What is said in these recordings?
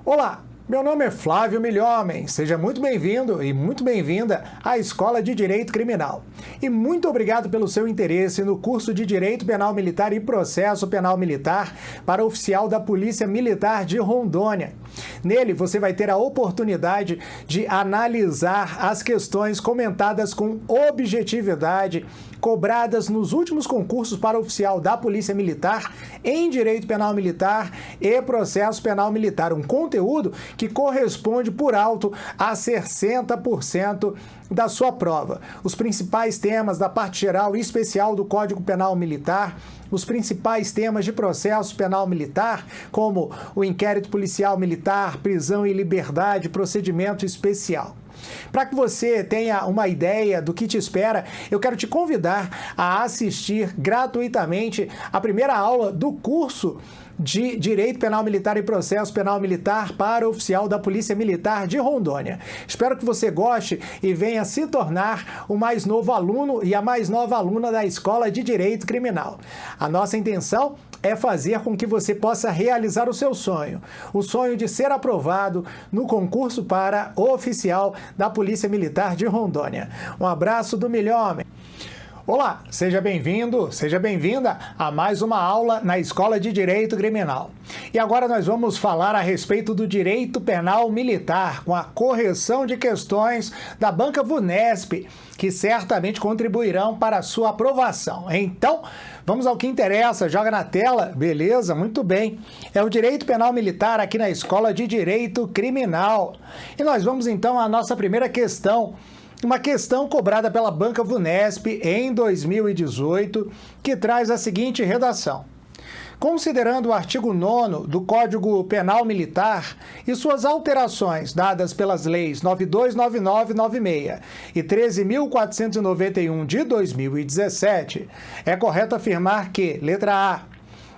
Olá, meu nome é Flávio Milhomem. Seja muito bem-vindo e muito bem-vinda à Escola de Direito Criminal. E muito obrigado pelo seu interesse no curso de Direito Penal Militar e Processo Penal Militar para oficial da Polícia Militar de Rondônia. Nele, você vai ter a oportunidade de analisar as questões comentadas com objetividade, cobradas nos últimos concursos para oficial da Polícia Militar em Direito Penal Militar e Processo Penal Militar. Um conteúdo que corresponde por alto a 60% da sua prova. Os principais temas da parte geral e especial do Código Penal Militar, os principais temas de processo penal militar, como o inquérito policial militar, prisão e liberdade, procedimento especial. Para que você tenha uma ideia do que te espera, eu quero te convidar a assistir gratuitamente a primeira aula do curso de Direito Penal Militar e Processo Penal Militar para oficial da Polícia Militar de Rondônia. Espero que você goste e venha se tornar o mais novo aluno e a mais nova aluna da Escola de Direito Criminal. A nossa intenção é fazer com que você possa realizar o seu sonho, o sonho de ser aprovado no concurso para oficial da Polícia Militar de Rondônia. Um abraço do Milhomem. Olá, seja bem-vindo, seja bem-vinda a mais uma aula na Escola de Direito Criminal. E agora nós vamos falar a respeito do Direito Penal Militar, com a correção de questões da Banca VUNESP, que certamente contribuirão para a sua aprovação. Então, vamos ao que interessa, joga na tela, beleza? Muito bem. É o Direito Penal Militar aqui na Escola de Direito Criminal. E nós vamos então à nossa primeira questão. Uma questão cobrada pela Banca VUNESP em 2018, que traz a seguinte redação. Considerando o artigo 9º do Código Penal Militar e suas alterações dadas pelas leis 929996 e 13.491 de 2017, é correto afirmar que, letra A,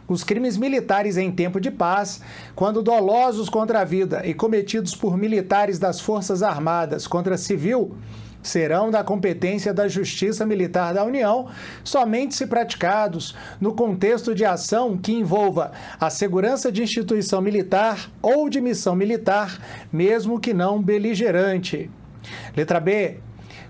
os crimes militares em tempo de paz, quando dolosos contra a vida e cometidos por militares das Forças Armadas contra civil, serão da competência da Justiça Militar da União, somente se praticados no contexto de ação que envolva a segurança de instituição militar ou de missão militar, mesmo que não beligerante. Letra B.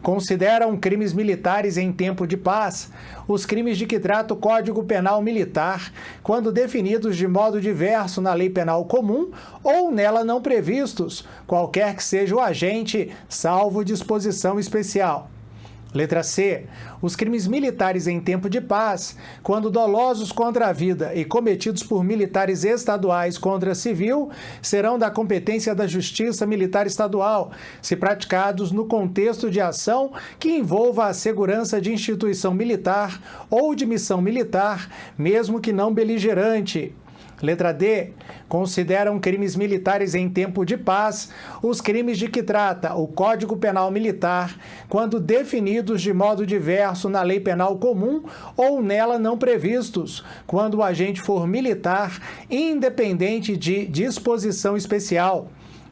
Consideram crimes militares em tempo de paz os crimes de que trata o Código Penal Militar, quando definidos de modo diverso na Lei Penal Comum ou nela não previstos, qualquer que seja o agente, salvo disposição especial. Letra C. Os crimes militares em tempo de paz, quando dolosos contra a vida e cometidos por militares estaduais contra civil, serão da competência da Justiça Militar Estadual, se praticados no contexto de ação que envolva a segurança de instituição militar ou de missão militar, mesmo que não beligerante. Letra D. Consideram crimes militares em tempo de paz os crimes de que trata o Código Penal Militar, quando definidos de modo diverso na Lei Penal Comum ou nela não previstos, quando o agente for militar, independente de disposição especial.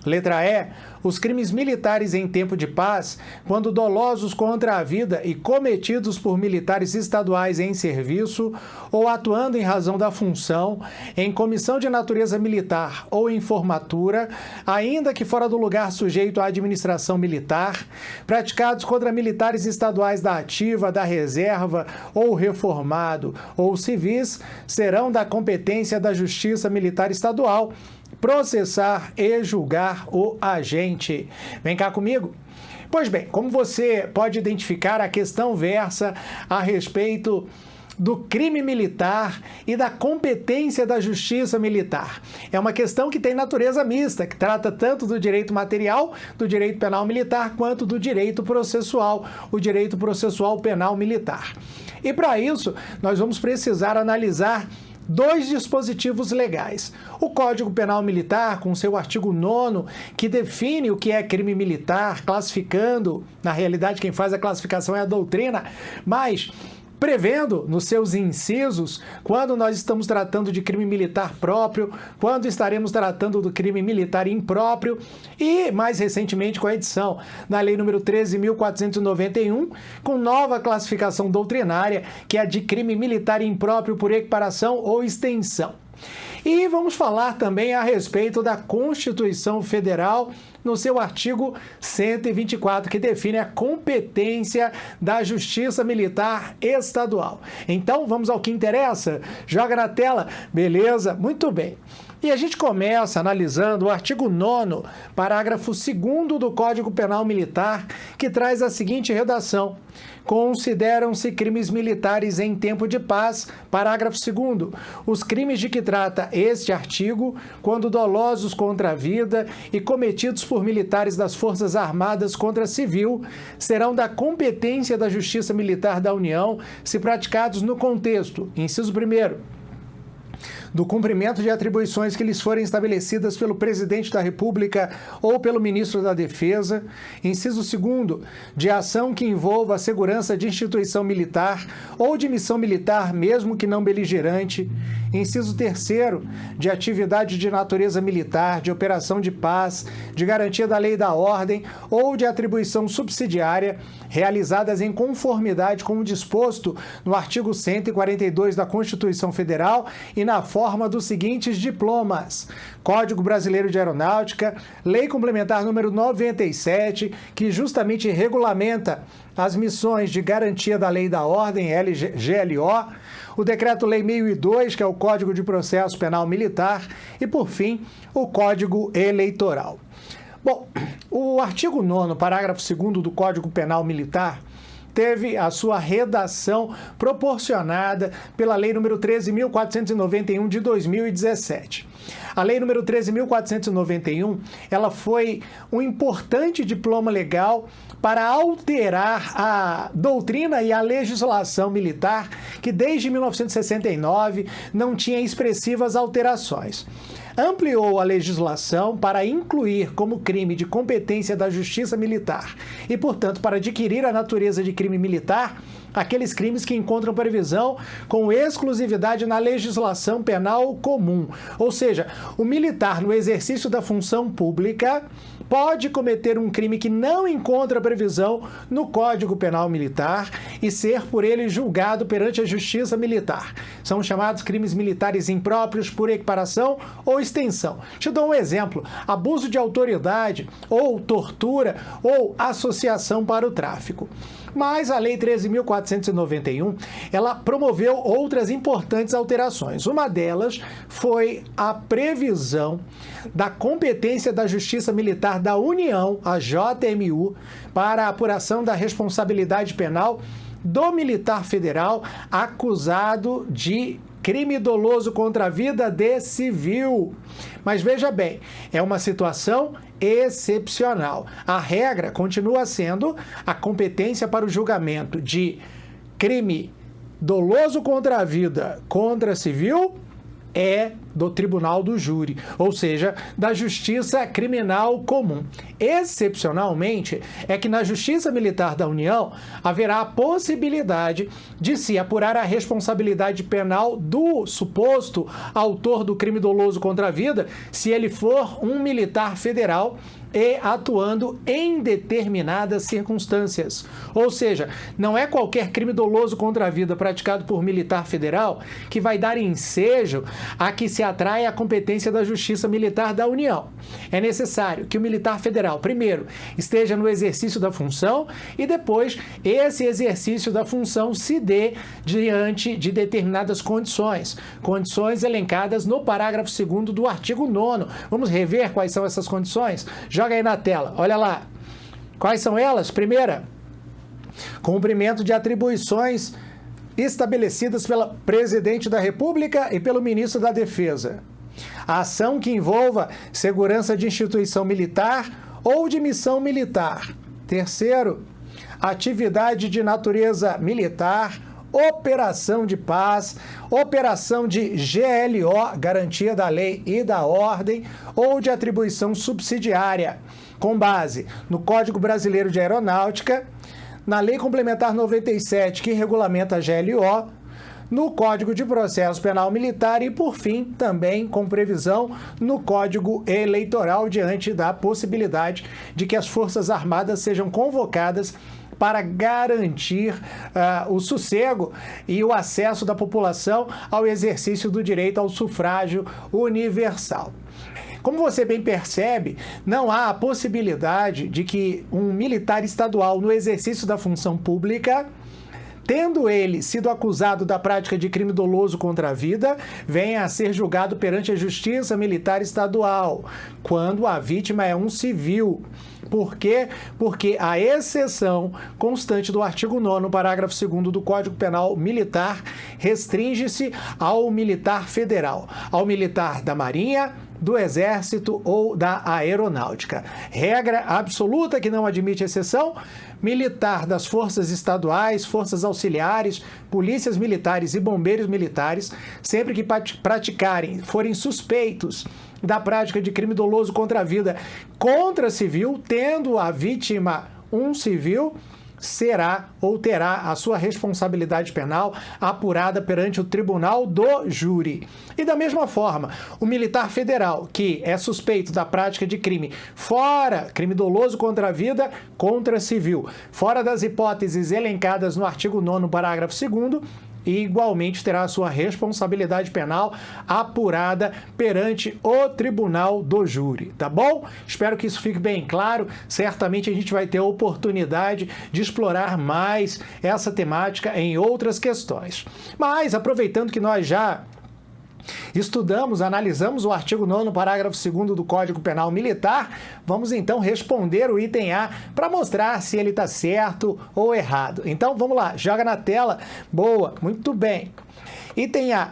Letra E. Os crimes militares em tempo de paz, quando dolosos contra a vida e cometidos por militares estaduais em serviço ou atuando em razão da função, em comissão de natureza militar ou em formatura, ainda que fora do lugar sujeito à administração militar, praticados contra militares estaduais da ativa, da reserva ou reformado ou civis, serão da competência da Justiça Militar Estadual processar e julgar o agente. Vem cá comigo. Pois bem, como você pode identificar, a questão versa a respeito do crime militar e da competência da Justiça Militar. É uma questão que tem natureza mista, que trata tanto do direito material, do direito penal militar, quanto do direito processual, o direito processual penal militar. E para isso, nós vamos precisar analisar dois dispositivos legais. O Código Penal Militar, com seu artigo 9º, que define o que é crime militar, classificando, na realidade quem faz a classificação é a doutrina, mas prevendo nos seus incisos quando nós estamos tratando de crime militar próprio, quando estaremos tratando do crime militar impróprio e, mais recentemente, com a edição da Lei nº 13.491, com nova classificação doutrinária, que é a de crime militar impróprio por equiparação ou extensão. E vamos falar também a respeito da Constituição Federal, no seu artigo 124, que define a competência da Justiça Militar Estadual. Então, vamos ao que interessa? Joga na tela, beleza? Muito bem. E a gente começa analisando o artigo 9º, parágrafo 2º do Código Penal Militar, que traz a seguinte redação: consideram-se crimes militares em tempo de paz, parágrafo 2º, os crimes de que trata este artigo, quando dolosos contra a vida e cometidos por militares das Forças Armadas contra civil, serão da competência da Justiça Militar da União, se praticados no contexto, inciso 1º, do cumprimento de atribuições que lhes forem estabelecidas pelo Presidente da República ou pelo Ministro da Defesa. Inciso 2º, de ação que envolva a segurança de instituição militar ou de missão militar, mesmo que não beligerante. Inciso 3º, de atividade de natureza militar, de operação de paz, de garantia da lei e da ordem ou de atribuição subsidiária, realizadas em conformidade com o disposto no artigo 142 da Constituição Federal e na forma dos seguintes diplomas: Código Brasileiro de Aeronáutica, Lei Complementar número 97, que justamente regulamenta as missões de garantia da lei e da ordem, GLO, o Decreto-Lei 1002, que é o Código de Processo Penal Militar, e, por fim, o Código Eleitoral. Bom, o artigo 9º, parágrafo 2º do Código Penal Militar teve a sua redação proporcionada pela Lei nº 13.491 de 2017. A Lei nº 13.491, ela foi um importante diploma legal para alterar a doutrina e a legislação militar, que desde 1969 não tinha expressivas alterações. Ampliou a legislação para incluir como crime de competência da Justiça Militar e, portanto, para adquirir a natureza de crime militar, aqueles crimes que encontram previsão com exclusividade na legislação penal comum. Ou seja, o militar, no exercício da função pública, pode cometer um crime que não encontra previsão no Código Penal Militar e ser por ele julgado perante a Justiça Militar. São chamados crimes militares impróprios por equiparação ou extensão. Te dou um exemplo: abuso de autoridade, ou tortura, ou associação para o tráfico. Mas a Lei 13.491, ela promoveu outras importantes alterações. Uma delas foi a previsão da competência da Justiça Militar da União, a JMU, para a apuração da responsabilidade penal do militar federal acusado de crime doloso contra a vida de civil. Mas veja bem, é uma situação excepcional. A regra continua sendo a competência para o julgamento de crime doloso contra a vida contra civil é do Tribunal do Júri, ou seja, da Justiça Criminal Comum. Excepcionalmente, é que na Justiça Militar da União haverá a possibilidade de se apurar a responsabilidade penal do suposto autor do crime doloso contra a vida, se ele for um militar federal e atuando em determinadas circunstâncias. Ou seja, não é qualquer crime doloso contra a vida praticado por militar federal que vai dar ensejo a que se atraia a competência da Justiça Militar da União. É necessário que o militar federal, primeiro, esteja no exercício da função e depois esse exercício da função se dê diante de determinadas condições elencadas no parágrafo 2º do artigo 9º. Vamos rever quais são essas condições? Joga aí na tela, olha lá. Quais são elas? Primeira, cumprimento de atribuições estabelecidas pela Presidente da República e pelo Ministro da Defesa. A ação que envolva segurança de instituição militar ou de missão militar. Terceiro, atividade de natureza militar, operação de paz, operação de GLO, garantia da lei e da ordem, ou de atribuição subsidiária, com base no Código Brasileiro de Aeronáutica, na Lei Complementar 97, que regulamenta a GLO, no Código de Processo Penal Militar e, por fim, também com previsão no Código Eleitoral, diante da possibilidade de que as Forças Armadas sejam convocadas para garantir o sossego e o acesso da população ao exercício do direito ao sufrágio universal. Como você bem percebe, não há a possibilidade de que um militar estadual no exercício da função pública, tendo ele sido acusado da prática de crime doloso contra a vida, venha a ser julgado perante a Justiça Militar Estadual, quando a vítima é um civil. Por quê? Porque a exceção constante do artigo 9º, parágrafo 2º do Código Penal Militar restringe-se ao militar federal, ao militar da Marinha, do Exército ou da Aeronáutica. Regra absoluta que não admite exceção: militar das forças estaduais, forças auxiliares, polícias militares e bombeiros militares, sempre que forem suspeitos da prática de crime doloso contra a vida contra civil, tendo a vítima um civil, será ou terá a sua responsabilidade penal apurada perante o tribunal do júri. E da mesma forma, o militar federal que é suspeito da prática de crime crime doloso contra a vida, contra civil, fora das hipóteses elencadas no artigo 9º, parágrafo 2º, e igualmente terá a sua responsabilidade penal apurada perante o tribunal do júri, tá bom? Espero que isso fique bem claro. Certamente a gente vai ter a oportunidade de explorar mais essa temática em outras questões. Mas, aproveitando que nós já analisamos o artigo 9º, parágrafo 2º do Código Penal Militar, vamos então responder o item A para mostrar se ele está certo ou errado. Então vamos lá, joga na tela. Boa, muito bem. Item A.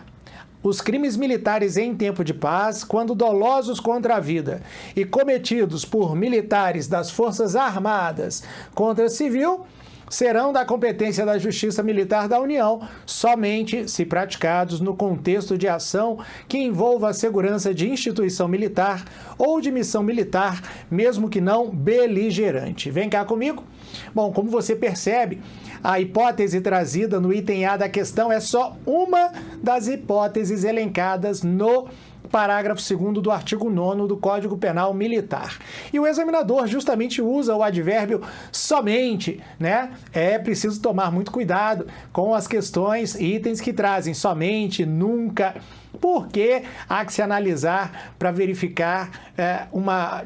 Os crimes militares em tempo de paz, quando dolosos contra a vida e cometidos por militares das Forças Armadas contra civil, serão da competência da Justiça Militar da União somente se praticados no contexto de ação que envolva a segurança de instituição militar ou de missão militar, mesmo que não beligerante. Vem cá comigo. Bom, como você percebe, a hipótese trazida no item A da questão é só uma das hipóteses elencadas no parágrafo 2º do artigo 9º do Código Penal Militar. E o examinador justamente usa o advérbio somente, né? É preciso tomar muito cuidado com as questões e itens que trazem somente, nunca, porque há que se analisar para verificar uma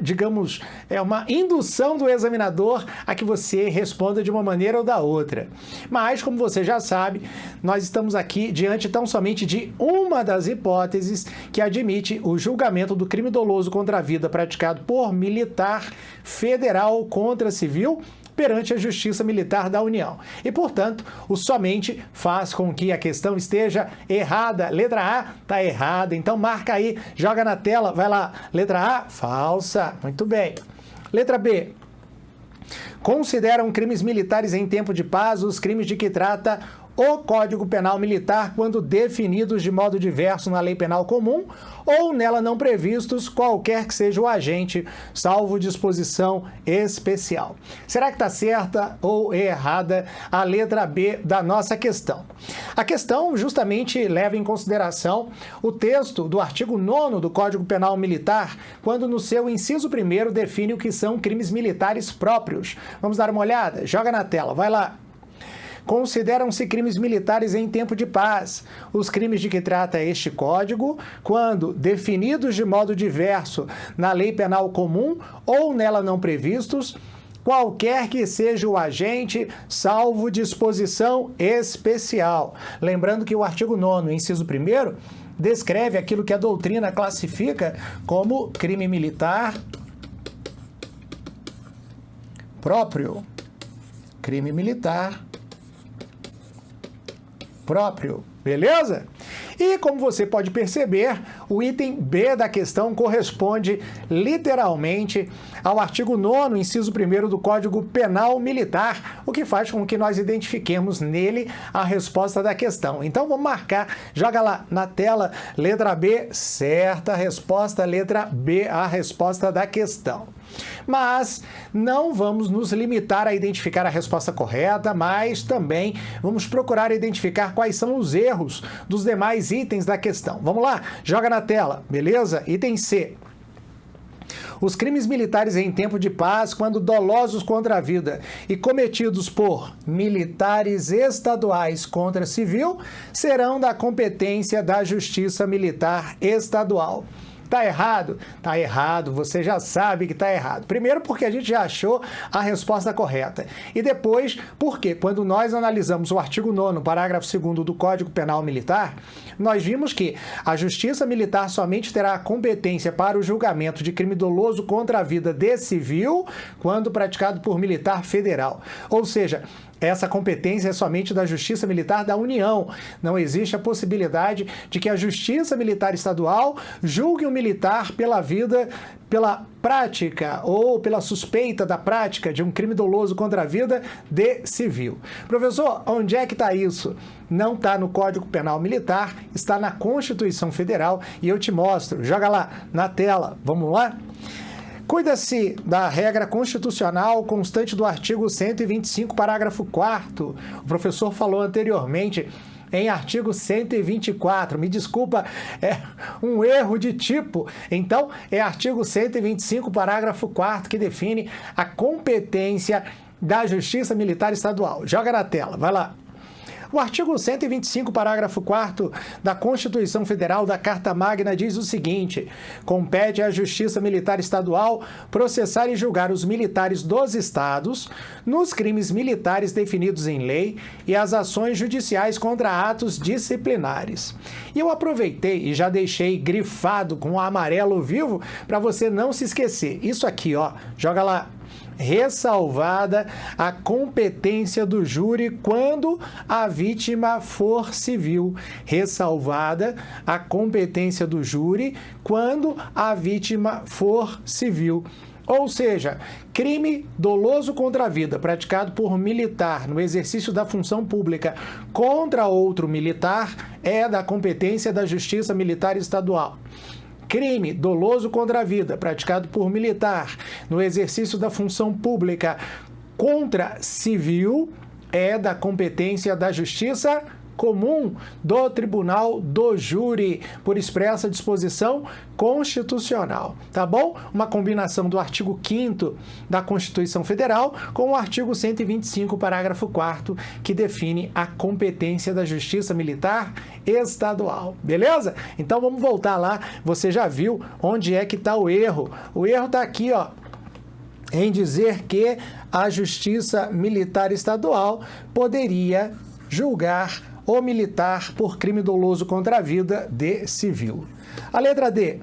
indução do examinador a que você responda de uma maneira ou da outra. Mas, como você já sabe, nós estamos aqui diante tão somente de uma das hipóteses que admite o julgamento do crime doloso contra a vida praticado por militar federal contra civil perante a Justiça Militar da União. E, portanto, o somente faz com que a questão esteja errada. Letra A está errada, então marca aí, joga na tela, vai lá. Letra A, falsa. Muito bem. Letra B. Consideram crimes militares em tempo de paz os crimes de que trata o Código Penal Militar quando definidos de modo diverso na Lei Penal Comum ou nela não previstos, qualquer que seja o agente, salvo disposição especial. Será que está certa ou errada a letra B da nossa questão? A questão justamente leva em consideração o texto do artigo 9º do Código Penal Militar, quando no seu inciso 1º define o que são crimes militares próprios. Vamos dar uma olhada? Joga na tela, vai lá. Consideram-se crimes militares em tempo de paz os crimes de que trata este Código, quando definidos de modo diverso na Lei Penal Comum ou nela não previstos, qualquer que seja o agente, salvo disposição especial. Lembrando que o artigo 9º, inciso 1º, descreve aquilo que a doutrina classifica como crime militar próprio. Crime militar próprio, beleza? E como você pode perceber, o item B da questão corresponde literalmente ao artigo 9º, inciso 1º do Código Penal Militar, o que faz com que nós identifiquemos nele a resposta da questão. Então vamos marcar, joga lá na tela, letra B, certa resposta, letra B, a resposta da questão. Mas não vamos nos limitar a identificar a resposta correta, mas também vamos procurar identificar quais são os erros dos demais itens da questão. Vamos lá? Joga na tela, beleza? Item C. Os crimes militares em tempo de paz, quando dolosos contra a vida e cometidos por militares estaduais contra civil, serão da competência da Justiça Militar Estadual. Tá errado? Tá errado, você já sabe que tá errado. Primeiro porque a gente já achou a resposta correta. E depois porque quando nós analisamos o artigo 9º, parágrafo 2º do Código Penal Militar, nós vimos que a Justiça Militar somente terá competência para o julgamento de crime doloso contra a vida de civil quando praticado por militar federal. Ou seja, essa competência é somente da Justiça Militar da União. Não existe a possibilidade de que a Justiça Militar Estadual julgue um militar pela prática ou pela suspeita da prática de um crime doloso contra a vida de civil. Professor, onde é que está isso? Não está no Código Penal Militar, está na Constituição Federal e eu te mostro. Joga lá na tela. Vamos lá? Cuida-se da regra constitucional constante do artigo 125, parágrafo 4º. O professor falou anteriormente em artigo 124. Me desculpa, é um erro de tipo. Então, é artigo 125, parágrafo 4º, que define a competência da Justiça Militar Estadual. Joga na tela, vai lá. O artigo 125, parágrafo 4º da Constituição Federal da Carta Magna diz o seguinte: compete à Justiça Militar Estadual processar e julgar os militares dos estados nos crimes militares definidos em lei e as ações judiciais contra atos disciplinares. E eu aproveitei e já deixei grifado com o amarelo vivo para você não se esquecer. Isso aqui, ó, joga lá. Ressalvada a competência do júri quando a vítima for civil. Ressalvada a competência do júri quando a vítima for civil. Ou seja, crime doloso contra a vida praticado por militar no exercício da função pública contra outro militar é da competência da Justiça Militar Estadual. Crime doloso contra a vida praticado por militar no exercício da função pública contra civil é da competência da Justiça Comum do Tribunal do Júri, por expressa disposição constitucional, tá bom? Uma combinação do artigo 5º da Constituição Federal com o artigo 125, parágrafo 4º, que define a competência da Justiça Militar Estadual, beleza? Então vamos voltar lá, você já viu onde é que está o erro. O erro está aqui, ó, em dizer que a Justiça Militar Estadual poderia julgar o militar por crime doloso contra a vida de civil. A letra D.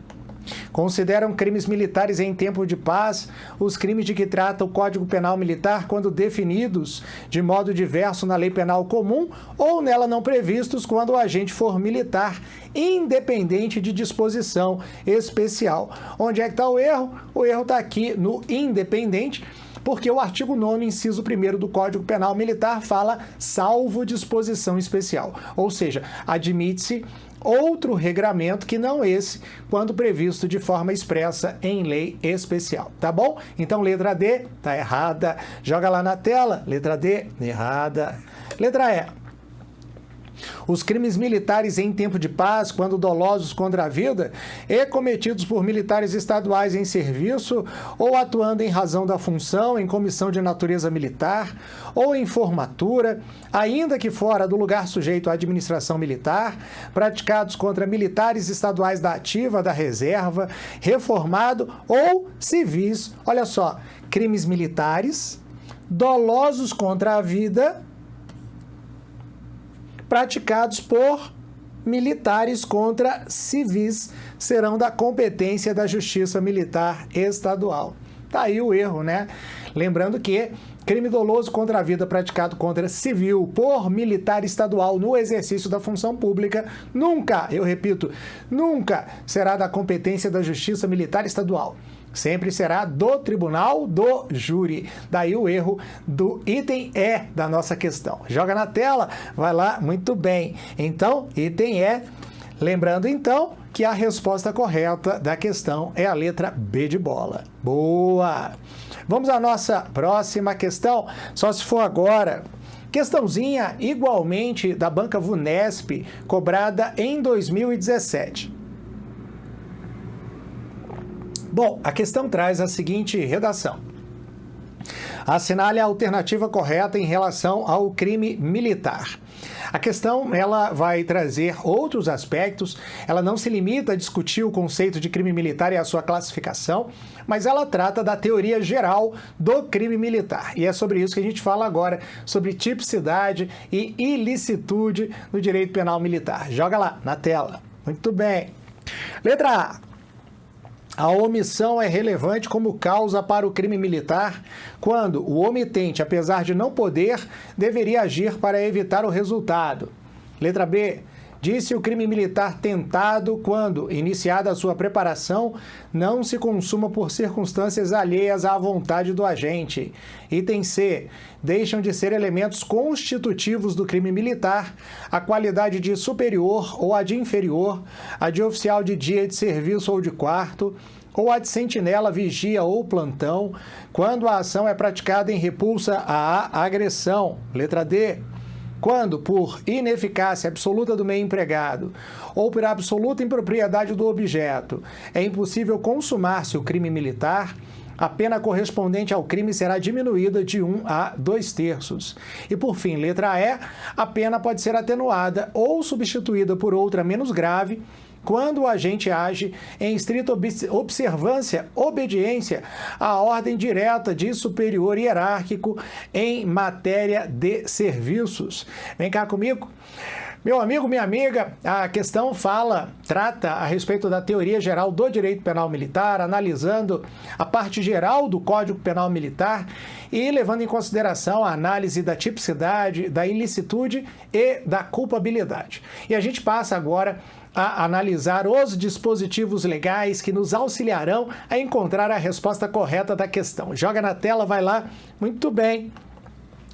Consideram crimes militares em tempo de paz os crimes de que trata o Código Penal Militar quando definidos de modo diverso na Lei Penal Comum ou nela não previstos quando o agente for militar, independente de disposição especial. Onde é que está o erro? O erro está aqui no independente, porque o artigo 9º, inciso 1º do Código Penal Militar fala salvo disposição especial, ou seja, admite-se outro regramento que não esse, quando previsto de forma expressa em lei especial, tá bom? Então, letra D, tá errada. Joga lá na tela, letra D, errada. Letra E. Os crimes militares em tempo de paz, quando dolosos contra a vida, e cometidos por militares estaduais em serviço ou atuando em razão da função em comissão de natureza militar ou em formatura, ainda que fora do lugar sujeito à administração militar, praticados contra militares estaduais da ativa, da reserva, reformado ou civis. Olha só, crimes militares, dolosos contra a vida, praticados por militares contra civis serão da competência da Justiça Militar Estadual. Tá aí o erro, né? Lembrando que crime doloso contra a vida praticado contra civil por militar estadual no exercício da função pública nunca, eu repito, nunca será da competência da Justiça Militar Estadual. Sempre será do Tribunal do Júri. Daí o erro do item E da nossa questão. Joga na tela, vai lá, muito bem. Então, item E. Lembrando, então, que a resposta correta da questão é a letra B de bola. Boa! Vamos à nossa próxima questão, só se for agora. Questãozinha igualmente da Banca Vunesp, cobrada em 2017. Bom, a questão traz a seguinte redação. Assinale a alternativa correta em relação ao crime militar. A questão, ela vai trazer outros aspectos, ela não se limita a discutir o conceito de crime militar e a sua classificação, mas ela trata da teoria geral do crime militar. E é sobre isso que a gente fala agora, sobre tipicidade e ilicitude no direito penal militar. Joga lá, na tela. Muito bem. Letra A. A omissão é relevante como causa para o crime militar quando o omitente, apesar de não poder, deveria agir para evitar o resultado. Letra B. Disse o crime militar tentado quando, iniciada a sua preparação, não se consuma por circunstâncias alheias à vontade do agente. Item C. Deixam de ser elementos constitutivos do crime militar a qualidade de superior ou a de inferior, a de oficial de dia de serviço ou de quarto, ou a de sentinela, vigia ou plantão, quando a ação é praticada em repulsa à agressão. Letra D. Quando, por ineficácia absoluta do meio empregado ou por absoluta impropriedade do objeto, é impossível consumar-se o crime militar, a pena correspondente ao crime será diminuída de 1 a 2/3. E, por fim, letra E, a pena pode ser atenuada ou substituída por outra menos grave, quando o agente age em estrita obediência à ordem direta de superior hierárquico em matéria de serviços. Vem cá comigo. Meu amigo, minha amiga, a questão trata a respeito da teoria geral do direito penal militar, analisando a parte geral do Código Penal Militar e levando em consideração a análise da tipicidade, da ilicitude e da culpabilidade. E a gente passa agora a analisar os dispositivos legais que nos auxiliarão a encontrar a resposta correta da questão. Joga na tela, vai lá. Muito bem.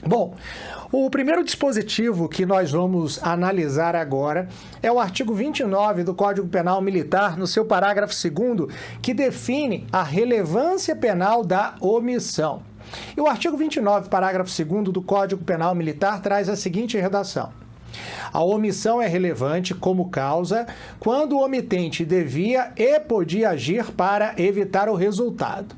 Bom, o primeiro dispositivo que nós vamos analisar agora é o artigo 29 do Código Penal Militar, no seu parágrafo 2º, que define a relevância penal da omissão. E o artigo 29, parágrafo 2º do Código Penal Militar traz a seguinte redação. A omissão é relevante como causa quando o omitente devia e podia agir para evitar o resultado.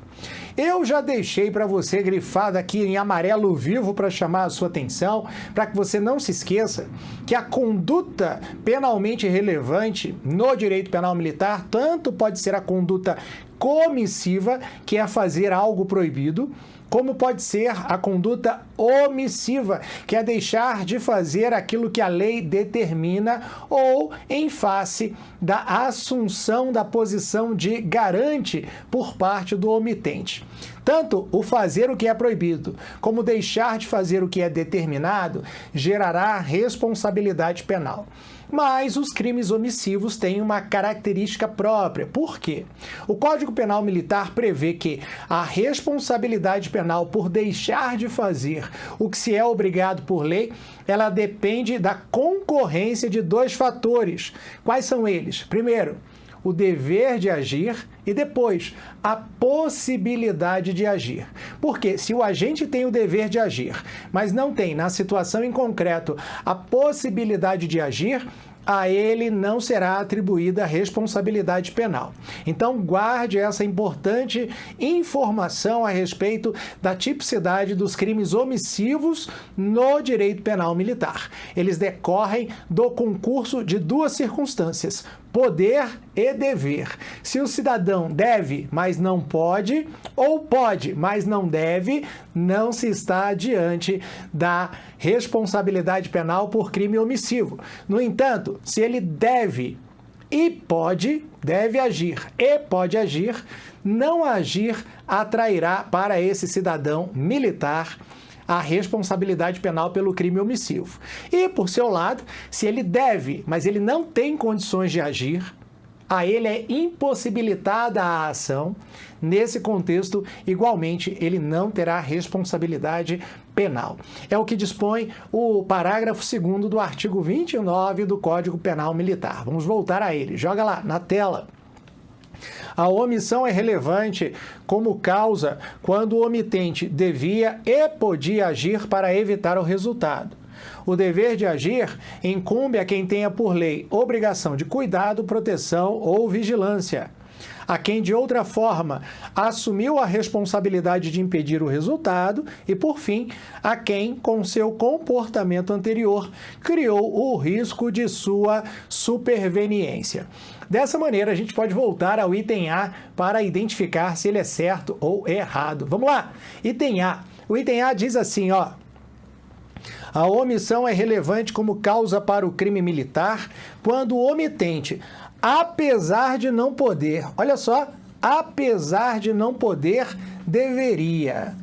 Eu já deixei para você grifado aqui em amarelo vivo para chamar a sua atenção, para que você não se esqueça que a conduta penalmente relevante no direito penal militar tanto pode ser a conduta comissiva, que é fazer algo proibido, como pode ser a conduta omissiva, que é deixar de fazer aquilo que a lei determina ou em face da assunção da posição de garante por parte do omitente. Tanto o fazer o que é proibido, como deixar de fazer o que é determinado, gerará responsabilidade penal. Mas os crimes omissivos têm uma característica própria. Por quê? O Código Penal Militar prevê que a responsabilidade penal por deixar de fazer o que se é obrigado por lei, ela depende da concorrência de 2 fatores. Quais são eles? Primeiro, o dever de agir e depois a possibilidade de agir. Porque se o agente tem o dever de agir, mas não tem, na situação em concreto, a possibilidade de agir, a ele não será atribuída responsabilidade penal. Então, guarde essa importante informação a respeito da tipicidade dos crimes omissivos no direito penal militar. Eles decorrem do concurso de 2 circunstâncias: poder e dever. Se o cidadão deve, mas não pode, ou pode, mas não deve, não se está diante da responsabilidade penal por crime omissivo. No entanto, se ele deve agir e pode agir, não agir atrairá para esse cidadão militar a responsabilidade penal pelo crime omissivo. E, por seu lado, se ele deve, mas ele não tem condições de agir, a ele é impossibilitada a ação. Nesse contexto, igualmente, ele não terá responsabilidade penal. É o que dispõe o parágrafo 2º do artigo 29 do Código Penal Militar. Vamos voltar a ele. Joga lá, na tela. A omissão é relevante como causa quando o omitente devia e podia agir para evitar o resultado. O dever de agir incumbe a quem tenha por lei obrigação de cuidado, proteção ou vigilância. a quem de outra forma assumiu a responsabilidade de impedir o resultado e, por fim, a quem, com seu comportamento anterior, criou o risco de sua superveniência. Dessa maneira, a gente pode voltar ao item A para identificar se ele é certo ou errado. Vamos lá! Item A. O item A diz assim, ó: a omissão é relevante como causa para o crime militar quando o omitente, apesar de não poder, olha só, apesar de não poder, deveria.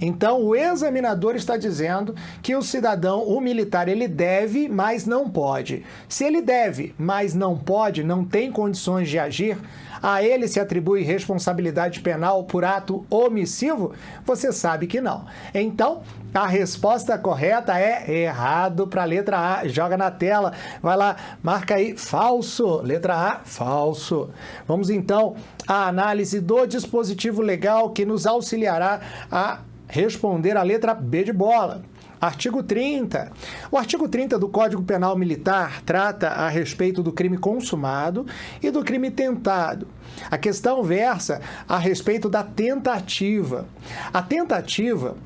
Então, o examinador está dizendo que o cidadão, o militar, ele deve, mas não pode. Se ele deve, mas não pode, não tem condições de agir, a ele se atribui responsabilidade penal por ato omissivo? Você sabe que não. Então, a resposta correta é errado para a letra A. Joga na tela. Vai lá, marca aí, falso. Letra A, falso. Vamos então à análise do dispositivo legal que nos auxiliará a responder a letra B de bola. Artigo 30. O artigo 30 do Código Penal Militar trata a respeito do crime consumado e do crime tentado. A questão versa a respeito da tentativa. A tentativa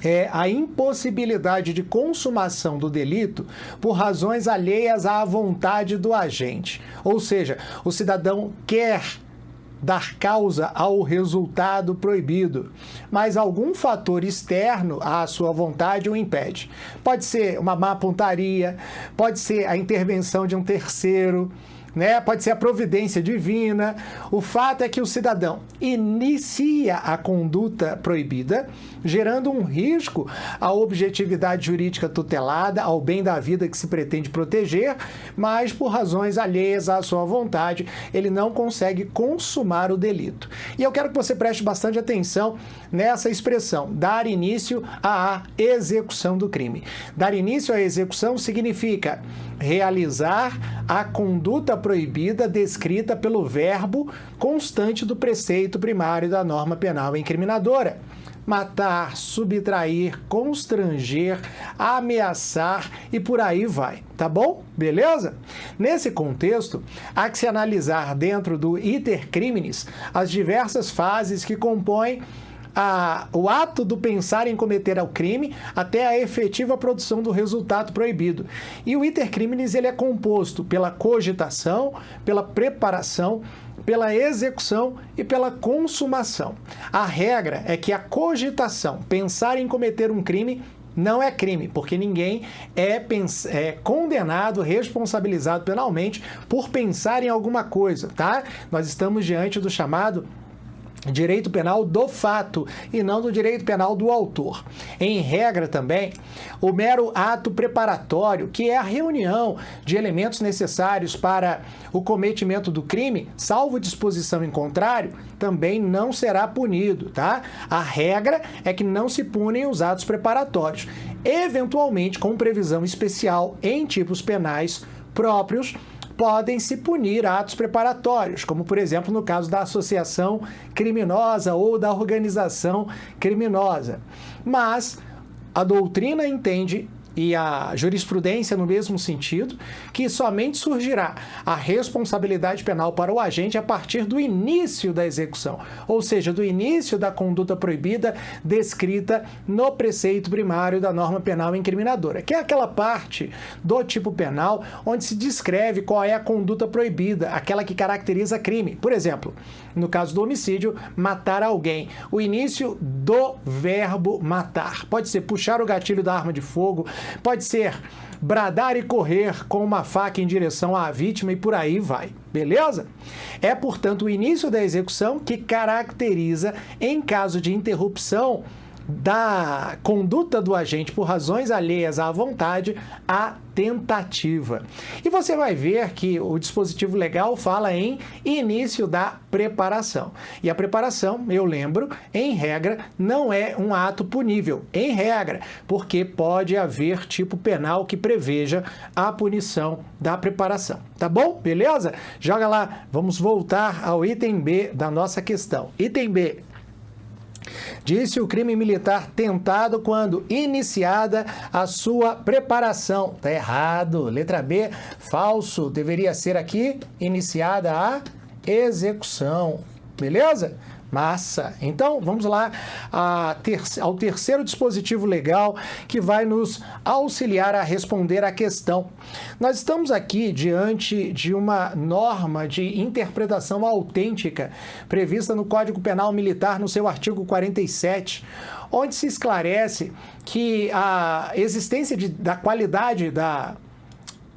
é a impossibilidade de consumação do delito por razões alheias à vontade do agente. Ou seja, o cidadão quer dar causa ao resultado proibido, mas algum fator externo à sua vontade o impede. Pode ser uma má pontaria, pode ser a intervenção de um terceiro, né? Pode ser a providência divina. O fato é que o cidadão inicia a conduta proibida, gerando um risco à objetividade jurídica tutelada, ao bem da vida que se pretende proteger, mas por razões alheias à sua vontade, ele não consegue consumar o delito. E eu quero que você preste bastante atenção nessa expressão, dar início à execução do crime. Dar início à execução significa realizar a conduta proibida descrita pelo verbo constante do preceito primário da norma penal incriminadora. Matar, subtrair, constranger, ameaçar e por aí vai, tá bom? Beleza? Nesse contexto, há que se analisar dentro do iter criminis as diversas fases que compõem o ato do pensar em cometer o crime até a efetiva produção do resultado proibido. E o iter criminis ele é composto pela cogitação, pela preparação, pela execução e pela consumação. A regra é que a cogitação, pensar em cometer um crime, não é crime, porque ninguém é condenado, responsabilizado penalmente por pensar em alguma coisa, tá? Nós estamos diante do chamado direito penal do fato e não do direito penal do autor. Em regra também, o mero ato preparatório, que é a reunião de elementos necessários para o cometimento do crime, salvo disposição em contrário, também não será punido, tá? A regra é que não se punem os atos preparatórios, eventualmente com previsão especial em tipos penais próprios, podem se punir atos preparatórios, como, por exemplo, no caso da associação criminosa ou da organização criminosa. Mas a doutrina entende, e a jurisprudência no mesmo sentido, que somente surgirá a responsabilidade penal para o agente a partir do início da execução, ou seja, do início da conduta proibida descrita no preceito primário da norma penal incriminadora, que é aquela parte do tipo penal onde se descreve qual é a conduta proibida, aquela que caracteriza crime. Por exemplo, no caso do homicídio, matar alguém. O início do verbo matar. Pode ser puxar o gatilho da arma de fogo, pode ser bradar e correr com uma faca em direção à vítima e por aí vai, beleza? É, portanto, o início da execução que caracteriza, em caso de interrupção da conduta do agente por razões alheias à vontade, a tentativa. E você vai ver que o dispositivo legal fala em início da preparação. E a preparação, eu lembro, em regra, não é um ato punível, em regra, porque pode haver tipo penal que preveja a punição da preparação. Tá bom? Beleza? Joga lá. Vamos voltar ao item B da nossa questão. Item B. Disse o crime militar tentado quando iniciada a sua preparação. Tá errado. Letra B, falso. Deveria ser aqui iniciada a execução. Beleza? Massa! Então, vamos lá ao terceiro dispositivo legal que vai nos auxiliar a responder à questão. Nós estamos aqui diante de uma norma de interpretação autêntica prevista no Código Penal Militar, no seu artigo 47, onde se esclarece que a existência da qualidade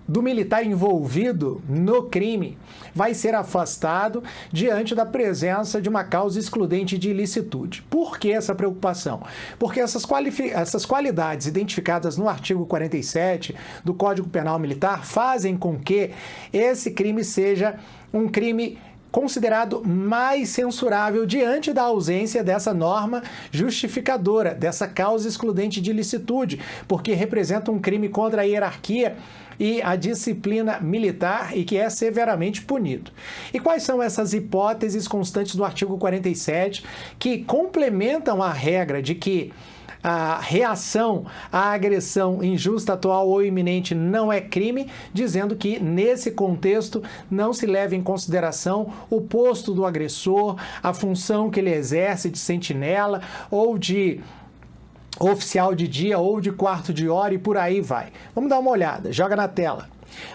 do militar envolvido no crime vai ser afastado diante da presença de uma causa excludente de ilicitude. Por que essa preocupação? Porque essas qualidades identificadas no artigo 47 do Código Penal Militar fazem com que esse crime seja um crime considerado mais censurável diante da ausência dessa norma justificadora, dessa causa excludente de ilicitude, porque representa um crime contra a hierarquia e a disciplina militar e que é severamente punido. E quais são essas hipóteses constantes do artigo 47 que complementam a regra de que a reação à agressão injusta, atual ou iminente não é crime, dizendo que, nesse contexto, não se leva em consideração o posto do agressor, a função que ele exerce de sentinela ou de oficial de dia ou de quarto de hora e por aí vai. Vamos dar uma olhada, joga na tela.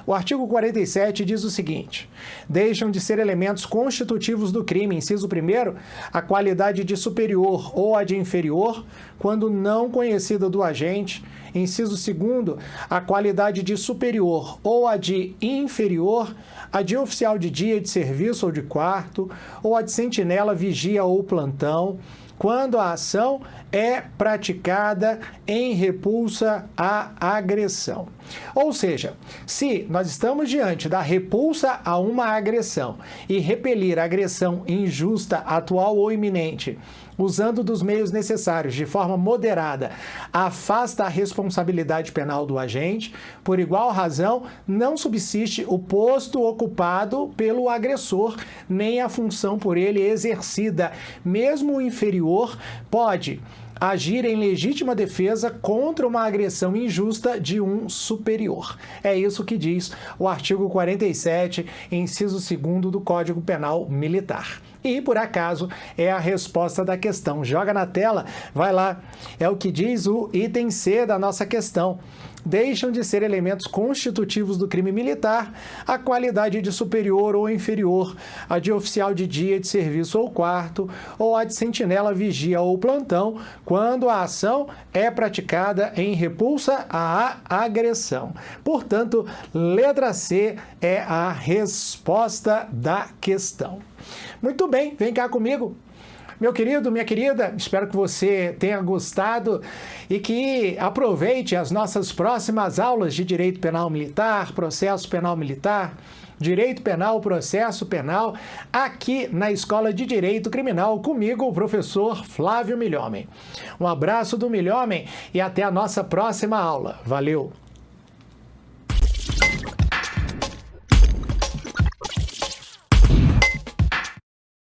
O artigo 47 diz o seguinte: deixam de ser elementos constitutivos do crime, inciso 1º, a qualidade de superior ou a de inferior, quando não conhecida do agente, inciso 2º, a qualidade de superior ou a de inferior, a de oficial de dia, de serviço ou de quarto, ou a de sentinela, vigia ou plantão, quando a ação é praticada em repulsa à agressão. Ou seja, se nós estamos diante da repulsa a uma agressão e repelir a agressão injusta, atual ou iminente, usando dos meios necessários de forma moderada, afasta a responsabilidade penal do agente, por igual razão, não subsiste o posto ocupado pelo agressor, nem a função por ele exercida. Mesmo o inferior pode agir em legítima defesa contra uma agressão injusta de um superior. É isso que diz o artigo 47, inciso 2º do Código Penal Militar. E, por acaso, é a resposta da questão. Joga na tela, vai lá. É o que diz o item C da nossa questão. Deixam de ser elementos constitutivos do crime militar a qualidade de superior ou inferior, a de oficial de dia, de serviço ou quarto, ou a de sentinela, vigia ou plantão, quando a ação é praticada em repulsa à agressão. Portanto, letra C é a resposta da questão. Muito bem, vem cá comigo. Meu querido, minha querida, espero que você tenha gostado e que aproveite as nossas próximas aulas de Direito Penal Militar, Processo Penal Militar, Direito Penal, Processo Penal, aqui na Escola de Direito Criminal, comigo, o professor Flávio Milhomem. Um abraço do Milhomem e até a nossa próxima aula. Valeu!